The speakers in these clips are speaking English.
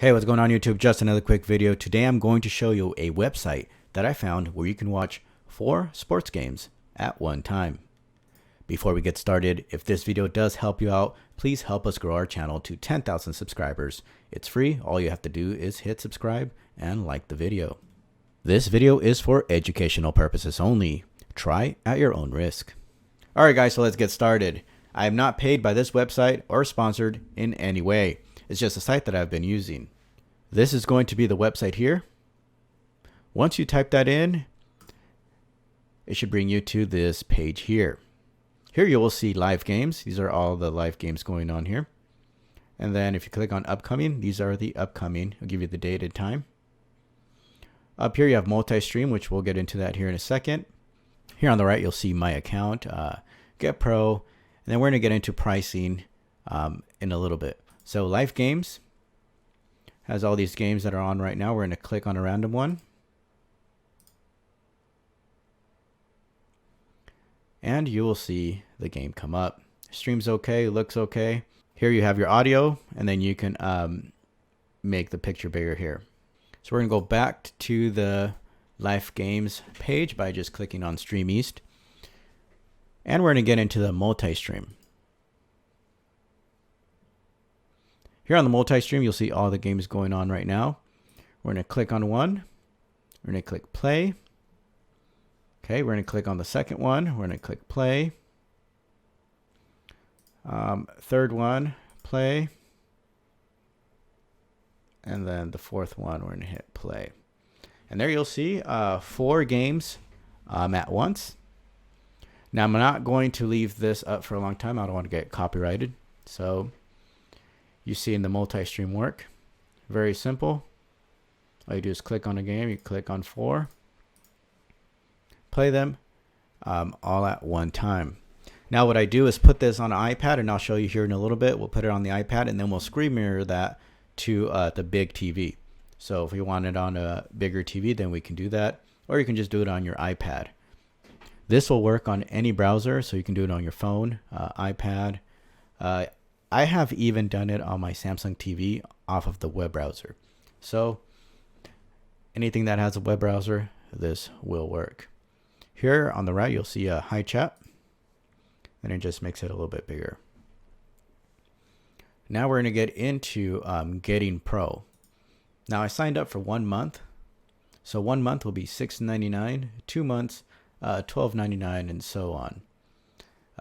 Hey, what's going on YouTube? Just another quick video. Today I'm going to show you a website that I found where you can watch 4 sports games at one time. Before we get started, if this video does help you out, please help us grow our channel to 10,000 subscribers. It's free. All you have to do is hit subscribe and like the video. This video is for educational purposes only. Try at your own risk. Alright guys, so let's get started. I am not paid by this website or sponsored in any way. It's just a site that I've been using. This is going to be the website here. Once you type that in, it should bring you to this page here. Here you will see live games. These are all the live games going on here. And then if you click on upcoming, these are the upcoming. I'll give you the date and time. Up here you have multi-stream, which we'll get into that here in a second. Here on the right you'll see my account, Get Pro, and then we're going to get into pricing in a little bit. So live games has all these games that are on right now. We're going to click on a random one. And you will see the game come up. Stream's okay, looks okay. Here you have your audio, and then you can make the picture bigger here. So we're going to go back to the live games page by just clicking on Stream East. And we're going to get into the multi-stream. Here on the multi-stream, you'll see all the games going on right now. We're going to click on one. We're going to click play. Okay, we're going to click on the second one. We're going to click play. Third one, play. And then the fourth one, we're going to hit play. And there you'll see 4 games at once. Now, I'm not going to leave this up for a long time. I don't want to get copyrighted. So you see in the multi-stream work, very simple. All you do is click on a game, you click on 4, play them all at one time. Now what I do is put this on an iPad, and I'll show you here in a little bit. We'll put it on the iPad, and then we'll screen mirror that to the big TV. So if we want it on a bigger TV, then we can do that, or you can just do it on your iPad. This will work on any browser, so you can do it on your phone, iPad. I have even done it on my Samsung TV off of the web browser. So anything that has a web browser, this will work. Here on the right, you'll see a hi chat, and it just makes it a little bit bigger. Now we're going to get into Getting Pro. Now I signed up for 1 month. So 1 month will be $6.99, 2 months, $12.99, and so on.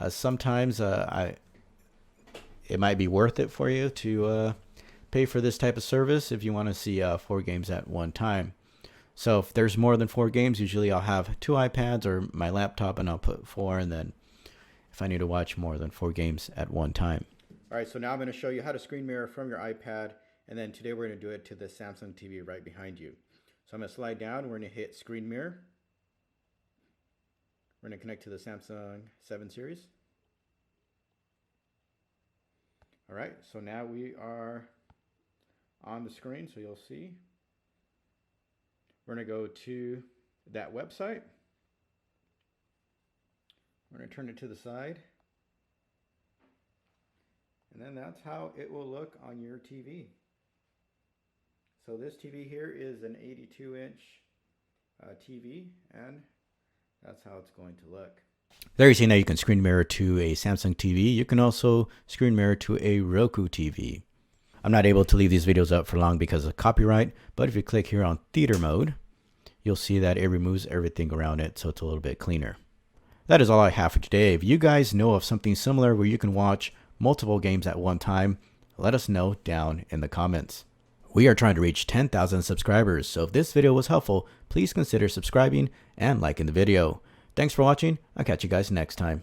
Sometimes it might be worth it for you to pay for this type of service if you want to see 4 games at one time. So if there's more than 4 games, usually I'll have 2 iPads or my laptop, and I'll put 4, and then if I need to watch more than 4 games at one time. All right, so now I'm going to show you how to screen mirror from your iPad, and then today we're going to do it to the Samsung TV right behind you. So I'm going to slide down, we're going to hit screen mirror. We're going to connect to the Samsung 7 series. All right, so now we are on the screen, so you'll see. We're going to go to that website. We're going to turn it to the side. And then that's how it will look on your TV. So this TV here is an 82-inch TV, and that's how it's going to look. There you're seeing that you can screen mirror to a Samsung TV. You can also screen mirror to a Roku TV. I'm not able to leave these videos up for long because of copyright, but if you click here on theater mode, you'll see that it removes everything around it, so it's a little bit cleaner. That is all I have for today. If you guys know of something similar where you can watch multiple games at one time, let us know down in the comments. We are trying to reach 10,000 subscribers, so if this video was helpful, please consider subscribing and liking the video. Thanks for watching. I'll catch you guys next time.